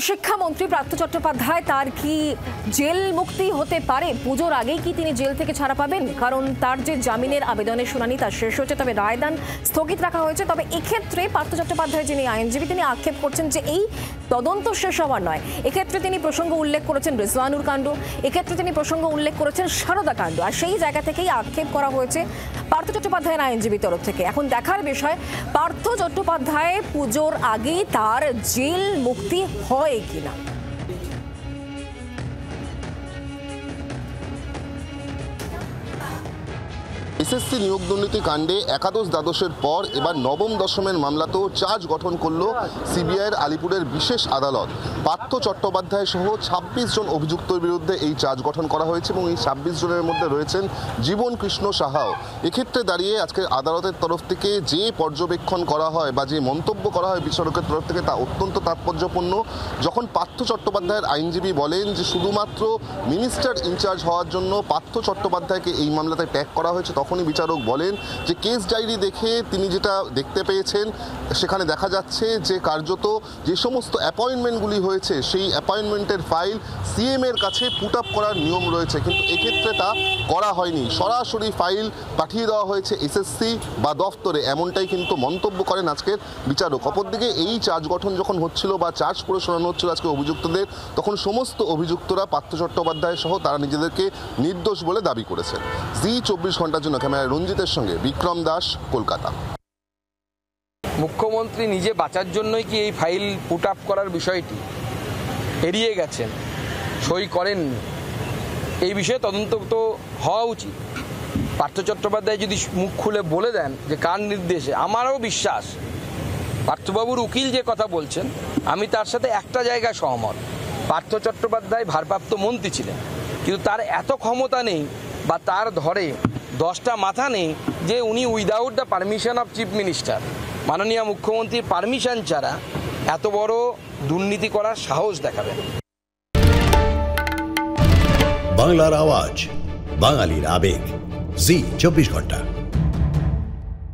শিক্ষামন্ত্রী পার্থ চট্টোপাধ্যায় তার কি জেল মুক্তি হতে পারে? পুজোর আগেই কি তিনি জেল থেকে ছাড়া পাবেন? কারণ তার যে জামিনের আবেদনের শুনানি তা শেষ হয়েছে, তবে রায়দান স্থগিত রাখা হয়েছে। তবে এক্ষেত্রে পার্থ চট্টোপাধ্যায় যিনি আইনজীবী, তিনি আক্ষেপ করছেন যে এই তদন্ত শেষ হওয়ার নয়। এক্ষেত্রে তিনি প্রসঙ্গ উল্লেখ করেছেন রিজওয়ানুর কাণ্ড, এক্ষেত্রে তিনি প্রসঙ্গ উল্লেখ করেছেন সারদা কাণ্ড, আর সেই জায়গা থেকেই আক্ষেপ করা হয়েছে পার্থ চট্টোপাধ্যায়ের আইনজীবী তরফ থেকে। এখন দেখার বিষয় পার্থ চট্টোপাধ্যায় পুজোর আগেই তার জেল মুক্তি হয় কিনা। এসএসসি নিয়োগ দুর্নীতি কাণ্ডে একাদশ দ্বাদশের পর এবার নবম দশমের মামলাতেও চার্জ গঠন করল সিবিআইয়ের আলিপুরের বিশেষ আদালত। পার্থ চট্টোপাধ্যায় সহ ২৬ জন অভিযুক্তের বিরুদ্ধে এই চার্জ গঠন করা হয়েছে এবং এই ২৬ জনের মধ্যে রয়েছেন জীবন কৃষ্ণ সাহাও। এক্ষেত্রে দাঁড়িয়ে আজকে আদালতের তরফ থেকে যে পর্যবেক্ষণ করা হয় বা যে মন্তব্য করা হয় বিচারকের তরফ থেকে তা অত্যন্ত তাৎপর্যপূর্ণ। যখন পার্থ চট্টোপাধ্যায়ের আইনজীবী বলেন যে শুধুমাত্র মিনিস্টার ইনচার্জ হওয়ার জন্য পার্থ চট্টোপাধ্যায়কে এই মামলাতে ট্যাগ করা হয়েছে, তখনই বিচারক বলেন যে কেস ডায়েরি দেখে তিনি যেটা দেখতে পেয়েছেন সেখানে দেখা যাচ্ছে যে কার্যত যে সমস্ত অ্যাপয়েন্টমেন্টগুলি হয়েছে সেই অ্যাপয়েন্টমেন্টের ফাইল সিএম এর কাছে পুট আপ করার নিয়ম রয়েছে, কিন্তু এক্ষেত্রে তা করা হয়নি। সরাসরি ফাইল পাঠিয়ে দেওয়া হয়েছে এসএসসি বা দফতরে, এমনটাই কিন্তু মন্তব্য করেন আজকের বিচারক। অপরদিকে এই চার্জ গঠন যখন হচ্ছিল বা চার্জ করে শোনানো হচ্ছিল আজকে অভিযুক্তদের, তখন সমস্ত অভিযুক্তরা পার্থ চট্টোপাধ্যায় সহ তারা নিজেদেরকে নির্দোষ বলে দাবি করেছেন। জি ২৪ ঘন্টার জন্য ক্যামেরায় রঞ্জিতের সঙ্গে বিক্রম দাস, কলকাতা। মুখ্যমন্ত্রী নিজে বাঁচার জন্যই কি এই ফাইল পুট আপ করার বিষয়টি এড়িয়ে গেছেন, সই করেননি? এই বিষয়ে তদন্ত তো হওয়া উচিত। পার্থ চট্টোপাধ্যায় যদি মুখ খুলে বলে দেন যে কার নির্দেশে, আমারও বিশ্বাস পার্থবাবুর উকিল যে কথা বলছেন আমি তার সাথে একটা জায়গায় সহমত। পার্থ চট্টোপাধ্যায় ভারপ্রাপ্ত মন্ত্রী ছিলেন, কিন্তু তার এত ক্ষমতা নেই বা তার ধরে 10টা মাথা নেই যে উনি without the permission of chief minister, মাননীয় মুখ্যমন্ত্রীর পারমিশন ছাড়া এত বড় দুর্নীতি করার সাহস দেখাবেন। বাংলার আওয়াজ, বাঙালির আবেগ, জি 24 ঘন্টা।